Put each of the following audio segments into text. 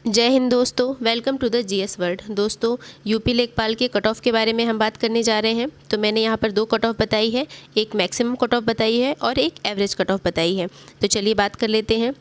जय हिंद दोस्तों, welcome to the GS world. दोस्तों, यूपी लेखपाल के कट ऑफ के बारे में हम बात करने जा रहे हैं। तो मैंने यहाँ पर दो कट ऑफ बताई है, एक मैक्सिमम कट ऑफ बताई है और एक एवरेज कट ऑफ बताई है। तो चलिए बात कर लेते हैं।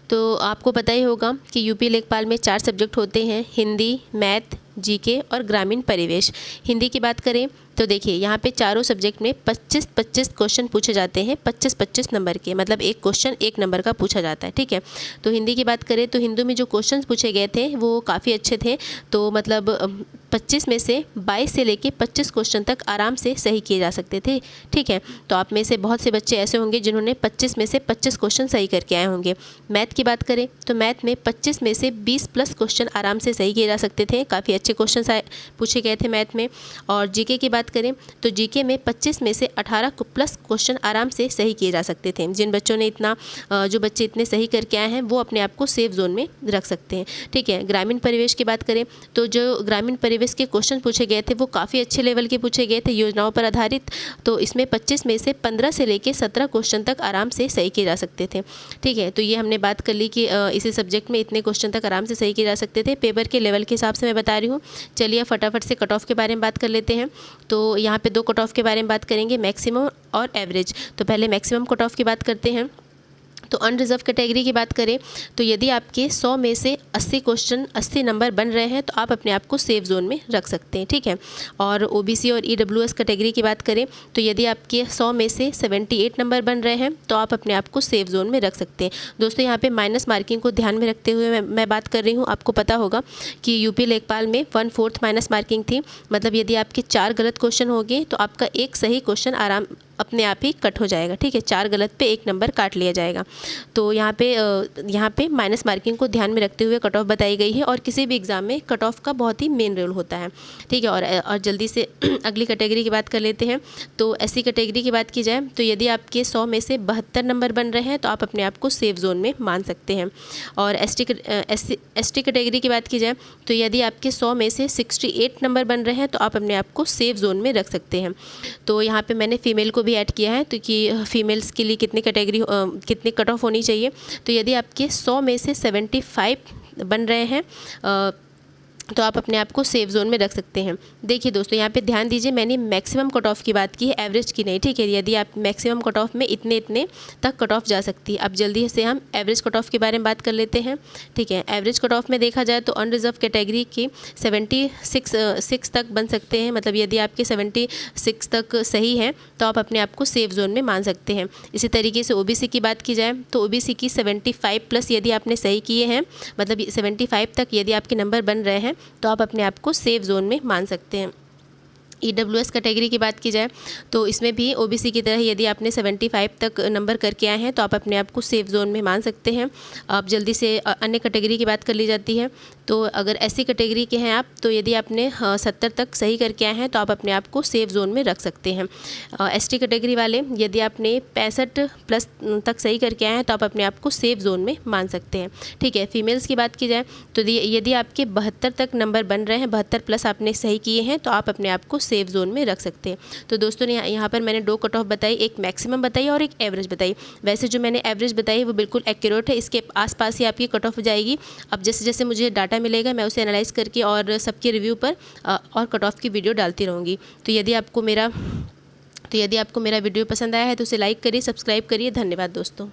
तो आपको पता ही होगा कि यूपी लेखपाल में 4 सब्जेक्ट होते हैं, हिंदी, मैथ, जीके और ग्रामीण परिवेश। हिंदी की बात करें तो देखिए यहाँ पे चारों सब्जेक्ट में 25-25 क्वेश्चन पूछे जाते हैं, 25-25 नंबर के, मतलब एक क्वेश्चन 1 नंबर का पूछा जाता है। ठीक है, तो हिंदी की बात करें तो हिंदी में जो क्वेश्चन पूछे गए थे वो काफ़ी अच्छे थे। तो मतलब 25 में से 22 से लेके 25 क्वेश्चन तक आराम से सही किए जा सकते थे। ठीक है, तो आप में से बहुत से बच्चे ऐसे होंगे जिन्होंने 25 में से 25 क्वेश्चन सही करके आए होंगे। मैथ की बात करें तो मैथ में 25 में से 20 प्लस क्वेश्चन आराम से सही किए जा सकते थे, काफ़ी अच्छे क्वेश्चन पूछे गए थे मैथ में। और जीके की बात करें तो जीके में 25 में से 18 प्लस क्वेश्चन आराम से सही किए जा सकते थे। जिन बच्चों ने जो बच्चे इतने सही करके आए हैं वो अपने आप को सेफ जोन में रख सकते हैं। ठीक है, ग्रामीण परिवेश की बात करें तो जो ग्रामीण परिवेश के क्वेश्चन पूछे गए थे वो काफ़ी अच्छे लेवल के पूछे गए थे, योजनाओं पर आधारित। तो इसमें 25 में से 15 से लेकर 17 क्वेश्चन तक आराम से सही किए जा सकते थे। ठीक है, तो ये हमने बात कर ली कि इसी सब्जेक्ट में इतने क्वेश्चन तक आराम से सही किए जा सकते थे। पेपर के लेवल के हिसाब से मैं बता रही हूँ। चलिए फटाफट से कट ऑफ के बारे में बात कर लेते हैं। तो यहाँ पे दो कट ऑफ के बारे में बात करेंगे, मैक्सिमम और एवरेज। तो पहले मैक्सिमम कट ऑफ की बात करते हैं। तो अनरिजर्व कैटेगरी की बात करें तो यदि आपके 100 में से 80 क्वेश्चन 80 नंबर बन रहे हैं तो आप अपने आप को सेफ जोन में रख सकते हैं। ठीक है, और ओबीसी और ईडब्ल्यूएस कैटेगरी की बात करें तो यदि आपके 100 में से 78 नंबर बन रहे हैं तो आप अपने आप को सेफ जोन में रख सकते हैं। दोस्तों, यहाँ पे माइनस मार्किंग को ध्यान में रखते हुए मैं बात कर रही हूँ। आपको पता होगा कि यूपी लेखपाल में 1/4 माइनस मार्किंग थी, मतलब यदि आपके 4 गलत क्वेश्चन हो गए तो आपका एक सही क्वेश्चन अपने आप ही कट हो जाएगा। ठीक है, 4 गलत पे 1 नंबर काट लिया जाएगा। तो यहाँ पे माइनस मार्किंग को ध्यान में रखते हुए कट ऑफ बताई गई है। और किसी भी एग्ज़ाम में कट ऑफ का बहुत ही मेन रोल होता है। ठीक है, और जल्दी से अगली कैटेगरी की बात कर लेते हैं। तो ऐसी कैटेगरी की बात की जाए तो यदि आपके 100 में से 72 नंबर बन रहे हैं तो आप अपने आप को सेफ जोन में मान सकते हैं। और एसटी कैटेगरी की बात की जाए तो यदि आपके 100 में से 68 नंबर बन रहे हैं तो आप अपने आप को सेफ जोन में रख सकते हैं। तो यहाँ पे मैंने फ़ीमेल को भी ऐड किया है, तो कि फीमेल्स के लिए कितनी कट ऑफ होनी चाहिए। तो यदि आपके 100 में से 75 बन रहे हैं तो आप अपने आप को सेफ जोन में रख सकते हैं। देखिए दोस्तों, यहाँ पे ध्यान दीजिए, मैंने मैक्सिमम कट ऑफ की बात की है, एवरेज की नहीं। ठीक है, यदि आप मैक्सिमम कट ऑफ में इतने तक कट ऑफ जा सकती है। अब जल्दी से हम एवरेज कट ऑफ के बारे में बात कर लेते हैं। ठीक है, एवरेज कट ऑफ में देखा जाए तो अनरिजर्व कैटेगरी की 76 तक बन सकते हैं, मतलब यदि आपके 76 तक सही है तो आप अपने आप को सेफ जोन में मान सकते हैं। इसी तरीके से ओबीसी की बात की जाए तो ओबीसी की 75 प्लस यदि आपने सही किए हैं, मतलब 75 तक यदि आपके नंबर बन रहे हैं तो आप अपने आप को सेफ जोन में मान सकते हैं। ईडब्ल्यूएस कैटेगरी की बात की जाए तो इसमें भी ओबीसी की तरह यदि आपने 75 तक नंबर करके आए हैं तो आप अपने आप को सेफ जोन में मान सकते हैं। अब जल्दी से अन्य कैटेगरी की बात कर ली जाती है। तो अगर ऐसी कैटेगरी के हैं आप तो यदि आपने 70 तक सही करके आए हैं तो आप अपने आप को सेफ जोन में रख सकते हैं। एसटी कैटेगरी वाले यदि आपने 65 प्लस तक सही करके आए हैं तो आप अपने आप को सेफ जोन में मान सकते हैं। ठीक है, फीमेल्स की बात की जाए तो यदि आपके 72 तक नंबर बन रहे हैं, 72 प्लस आपने सही किए हैं तो आप अपने आप को सेफ जोन में रख सकते हैं। तो दोस्तों ने यहाँ पर मैंने 2 कट ऑफ बताई, एक मैक्सिमम बताई और एक एवरेज बताई। वैसे जो मैंने एवरेज बताई वो बिल्कुल एक्यूरेट है, इसके आसपास ही आपकी कट ऑफ हो जाएगी। अब जैसे जैसे मुझे डाटा मिलेगा मैं उसे एनालाइज करके और सबके रिव्यू पर और कट ऑफ की वीडियो डालती रहूँगी। तो यदि आपको मेरा वीडियो पसंद आया है तो उसे लाइक करिए, सब्सक्राइब करिए। धन्यवाद दोस्तों।